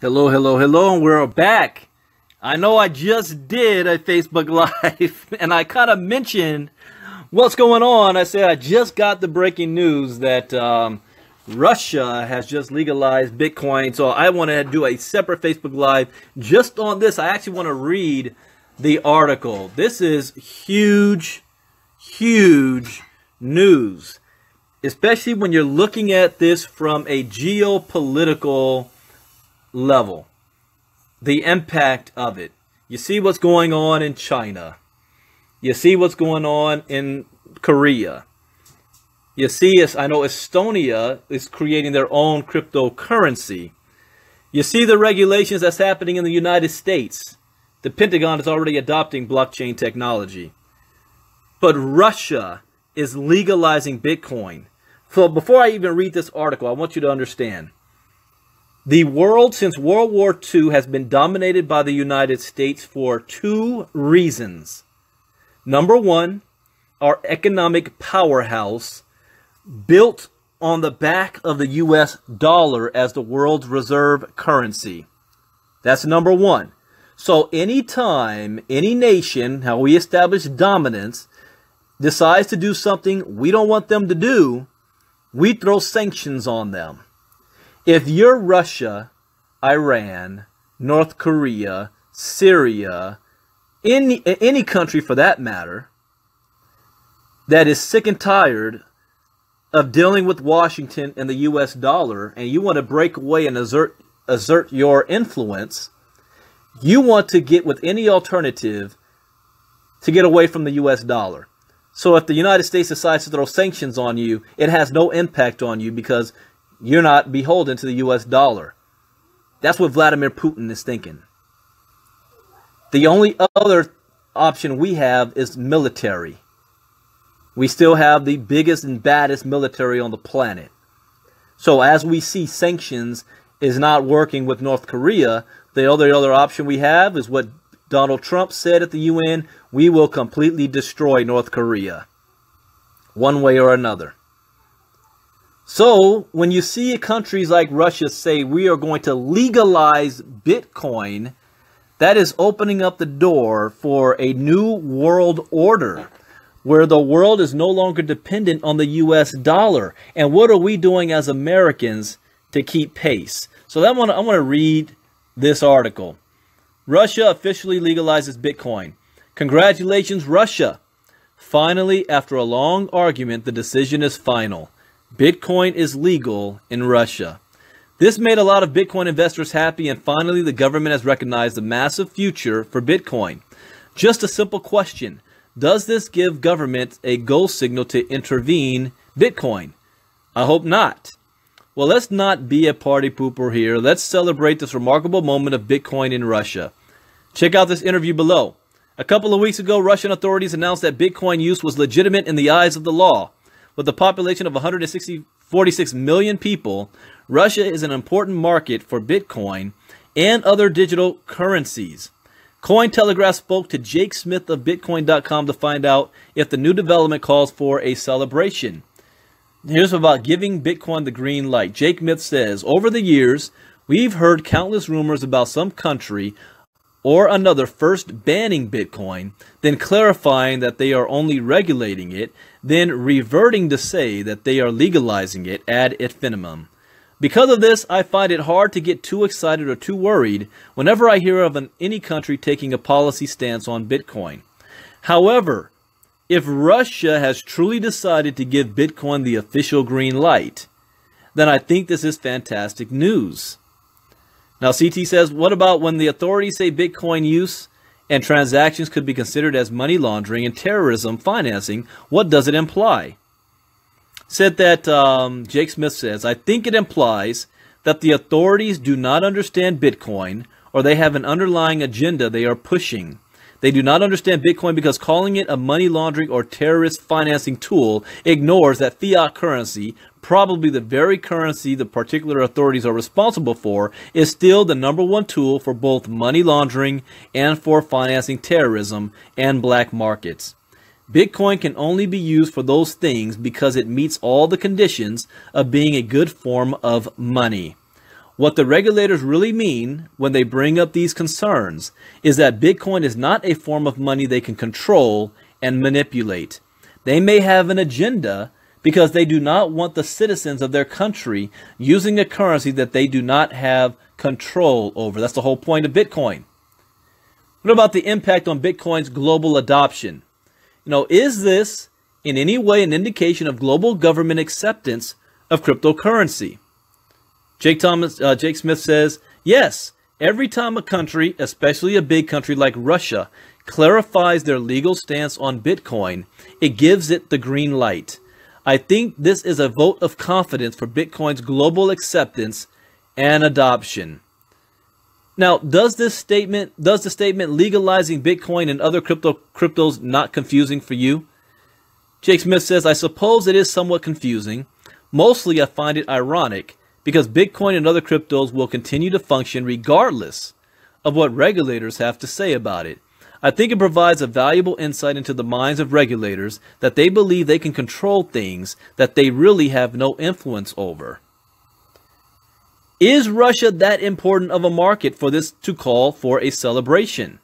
Hello, hello, hello, and we're back. I know I just did a Facebook Live, and I kind of mentioned what's going on. I said I just got the breaking news that Russia has just legalized Bitcoin, so I want to do a separate Facebook Live just on this. I actually want to read the article. This is huge, huge news, especially when you're looking at this from a geopolitical level, the impact of it. You see what's going on in China. You see what's going on in Korea. You see, I know Estonia is creating their own cryptocurrency. You see the regulations that's happening in the United States. The Pentagon is already adopting blockchain technology. But Russia is legalizing Bitcoin. So before I even read this article, I want you to understand. The world since World War II has been dominated by the United States for two reasons. Number one, our economic powerhouse built on the back of the US dollar as the world's reserve currency. That's number one. So anytime any nation, how we establish dominance, decides to do something we don't want them to do, we throw sanctions on them. If you're Russia, Iran, North Korea, Syria, any country for that matter, that is sick and tired of dealing with Washington and the US dollar, and you want to break away and assert your influence, you want to get with any alternative to get away from the US dollar. So if the United States decides to throw sanctions on you, it has no impact on you because you're not beholden to the US dollar. That's what Vladimir Putin is thinking. The only other option we have is military. We still have the biggest and baddest military on the planet. So as we see sanctions is not working with North Korea, the other option we have is what Donald Trump said at the UN: we will completely destroy North Korea, one way or another. So when you see countries like Russia say we are going to legalize Bitcoin, that is opening up the door for a new world order where the world is no longer dependent on the US dollar. And what are we doing as Americans to keep pace? So I want to read this article. Russia officially legalizes Bitcoin. Congratulations, Russia. Finally, after a long argument, the decision is final. Bitcoin is legal in Russia. This made a lot of Bitcoin investors happy, and finally the government has recognized the massive future for Bitcoin. Just a simple question. Does this give government a go signal to intervene Bitcoin? I hope not. Well, let's not be a party pooper here. Let's celebrate this remarkable moment of Bitcoin in Russia. Check out this interview below. A couple of weeks ago, Russian authorities announced that Bitcoin use was legitimate in the eyes of the law. With a population of 146 million people, Russia is an important market for Bitcoin and other digital currencies. Cointelegraph spoke to Jake Smith of Bitcoin.com to find out if the new development calls for a celebration. Here's about giving Bitcoin the green light. Jake Smith says, over the years, we've heard countless rumors about some country or another first banning Bitcoin, then clarifying that they are only regulating it, then reverting to say that they are legalizing it ad infinitum. Because of this, I find it hard to get too excited or too worried whenever I hear of any country taking a policy stance on Bitcoin. However, if Russia has truly decided to give Bitcoin the official green light, then I think this is fantastic news. Now, CT says, what about when the authorities say Bitcoin use and transactions could be considered as money laundering and terrorism financing? What does it imply? Said that Jake Smith says, I think it implies that the authorities do not understand Bitcoin, or they have an underlying agenda they are pushing. They do not understand Bitcoin because calling it a money laundering or terrorist financing tool ignores that fiat currency, probably the very currency the particular authorities are responsible for, is still the #1 tool for both money laundering and for financing terrorism and black markets. Bitcoin can only be used for those things because it meets all the conditions of being a good form of money. What the regulators really mean when they bring up these concerns is that Bitcoin is not a form of money they can control and manipulate. They may have an agenda because they do not want the citizens of their country using a currency that they do not have control over. That's the whole point of Bitcoin. What about the impact on Bitcoin's global adoption? Is this in any way an indication of global government acceptance of cryptocurrency? Jake Smith says, yes, every time a country, especially a big country like Russia, clarifies their legal stance on Bitcoin, it gives it the green light. I think this is a vote of confidence for Bitcoin's global acceptance and adoption. Now, does the statement legalizing Bitcoin and other cryptos not confusing for you? Jake Smith says, I suppose it is somewhat confusing. Mostly I find it ironic because Bitcoin and other cryptos will continue to function regardless of what regulators have to say about it. I think it provides a valuable insight into the minds of regulators that they believe they can control things that they really have no influence over. Is Russia that important of a market for this to call for a celebration?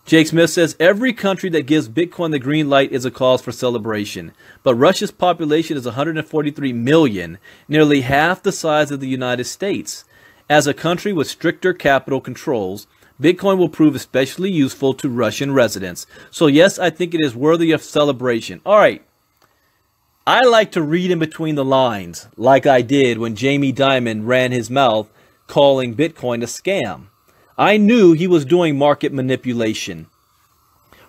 Jake Smith says, every country that gives Bitcoin the green light is a cause for celebration. But Russia's population is 143 million, nearly half the size of the United States. As a country with stricter capital controls, Bitcoin will prove especially useful to Russian residents. So yes, I think it is worthy of celebration. All right. I like to read in between the lines, like I did when Jamie Dimon ran his mouth calling Bitcoin a scam. I knew he was doing market manipulation.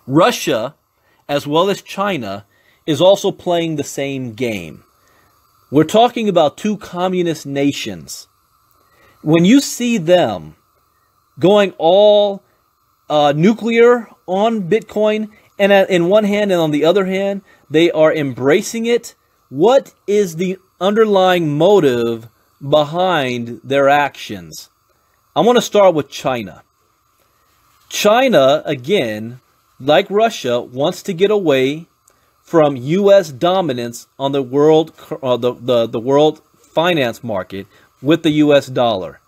Russia, as well as China, is also playing the same game. We're talking about two communist nations. When you see them going all nuclear on Bitcoin, and in one hand and on the other hand, they are embracing it, what is the underlying motive behind their actions? I want to start with China. China, again, like Russia, wants to get away from U.S. dominance on the world, the world finance market with the U.S. dollar.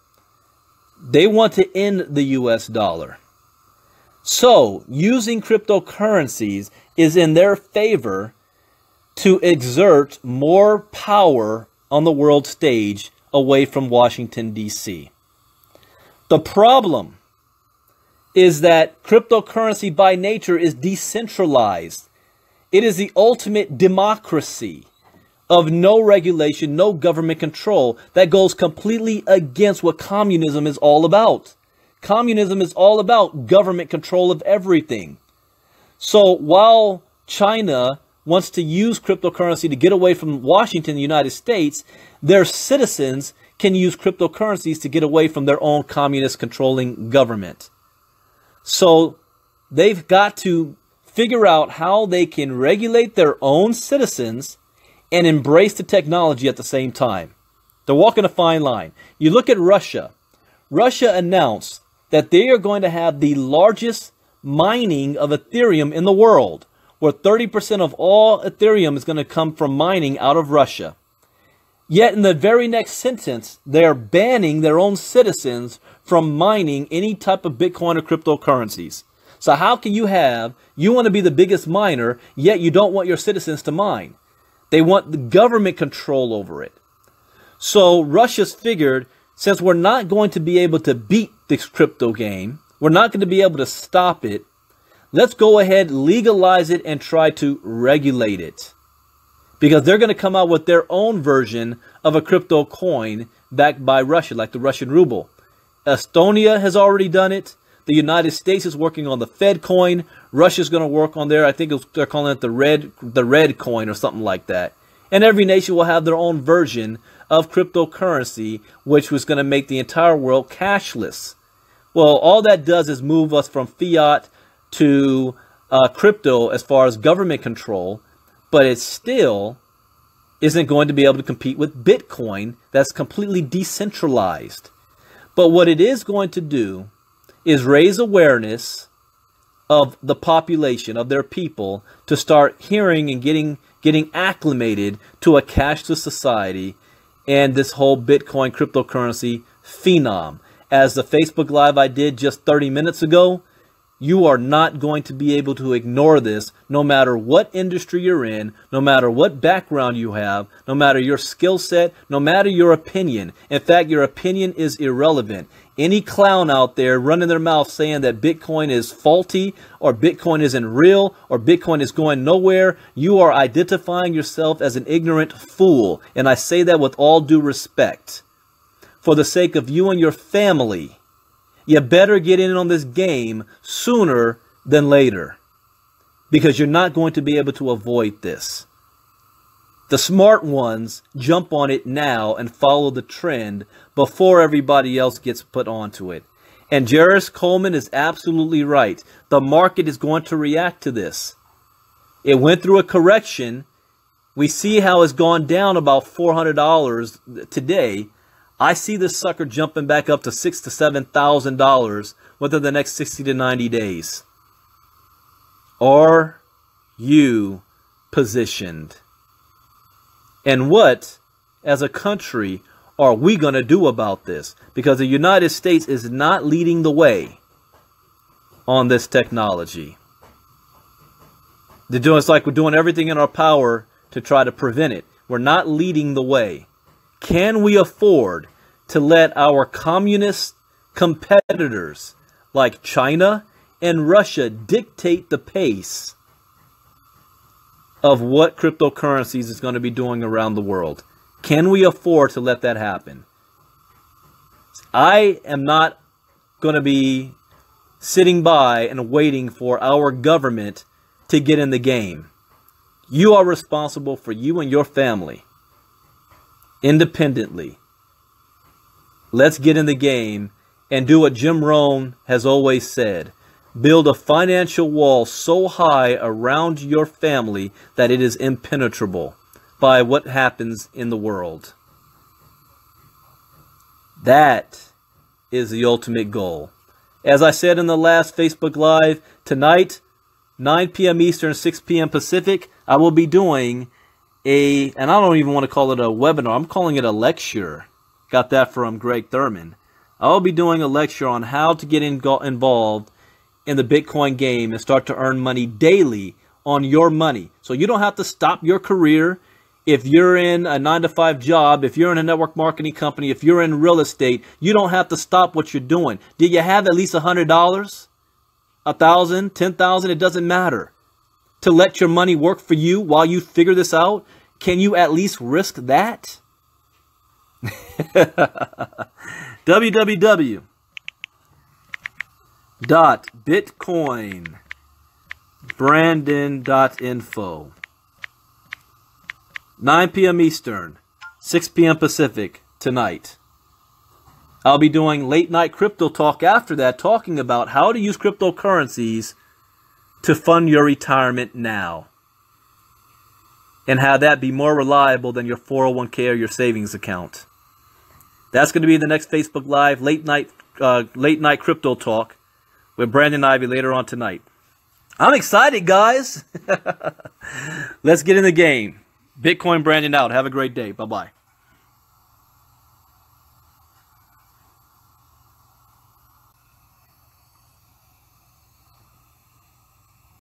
They want to end the U.S. dollar. So, using cryptocurrencies is in their favor to exert more power on the world stage away from Washington, D.C. The problem is that cryptocurrency by nature is decentralized. It is the ultimate democracy of no regulation, no government control. That goes completely against what communism is all about. Communism is all about government control of everything. So while China wants to use cryptocurrency to get away from Washington, the United States, their citizens can use cryptocurrencies to get away from their own communist controlling government. So they've got to figure out how they can regulate their own citizens and embrace the technology at the same time. They're walking a fine line. You look at Russia. Russia announced that they are going to have the largest mining of Ethereum in the world, where 30% of all Ethereum is going to come from mining out of Russia. Yet in the very next sentence, they are banning their own citizens from mining any type of Bitcoin or cryptocurrencies. So how can you want to be the biggest miner, yet you don't want your citizens to mine? They want the government control over it. So Russia's figured, since we're not going to be able to beat this crypto game, we're not going to be able to stop it, let's go ahead, legalize it, and try to regulate it. Because they're going to come out with their own version of a crypto coin backed by Russia, like the Russian ruble. Estonia has already done it. The United States is working on the Fed coin. Russia's going to work on I think they're calling it the red coin or something like that. And every nation will have their own version of cryptocurrency, which was going to make the entire world cashless. Well, all that does is move us from fiat to crypto as far as government control, but it still isn't going to be able to compete with Bitcoin that's completely decentralized. But what it is going to do is raise awareness of the population, of their people, to start hearing and getting acclimated to a cashless society. and this whole Bitcoin cryptocurrency phenom. As the Facebook Live I did just 30 minutes ago, you are not going to be able to ignore this no matter what industry you're in, no matter what background you have, no matter your skill set, no matter your opinion. In fact, your opinion is irrelevant. Any clown out there running their mouth saying that Bitcoin is faulty or Bitcoin isn't real or Bitcoin is going nowhere, you are identifying yourself as an ignorant fool. And I say that with all due respect. For the sake of you and your family, you better get in on this game sooner than later, because you're not going to be able to avoid this. The smart ones jump on it now and follow the trend before everybody else gets put onto it. And Jarvis Coleman is absolutely right. The market is going to react to this. It went through a correction. We see how it's gone down about $400 today. I see this sucker jumping back up to $6,000 to $7,000 within the next 60 to 90 days. Are you positioned? And what, as a country, are we going to do about this? Because the United States is not leading the way on this technology. It's like we're doing everything in our power to try to prevent it. We're not leading the way. Can we afford to let our communist competitors like China and Russia dictate the pace of what cryptocurrencies is going to be doing around the world? Can we afford to let that happen? I am not going to be sitting by and waiting for our government to get in the game. You are responsible for you and your family independently. Let's get in the game and do what Jim Rohn has always said. Build a financial wall so high around your family that it is impenetrable by what happens in the world. That is the ultimate goal. As I said in the last Facebook Live, tonight, 9 p.m. Eastern, 6 p.m. Pacific, I will be doing and I don't even want to call it a webinar, I'm calling it a lecture. Got that from Greg Thurman. I'll be doing a lecture on how to get involved in the Bitcoin game and start to earn money daily on your money. So you don't have to stop your career. If you're in a 9-to-5 job, if you're in a network marketing company, if you're in real estate, you don't have to stop what you're doing. Did you have at least $100, $1,000, $10,000? It doesn't matter. To let your money work for you while you figure this out, can you at least risk that? www.bitcoinbrandon.info 9 p.m. Eastern, 6 p.m. Pacific tonight. I'll be doing late night crypto talk after that, talking about how to use cryptocurrencies to fund your retirement now, and how that be more reliable than your 401k or your savings account. That's going to be the next Facebook Live, late night crypto talk with Brandon Ivey later on tonight. I'm excited, guys. Let's get in the game. Bitcoin Brandon out. Have a great day. Bye-bye.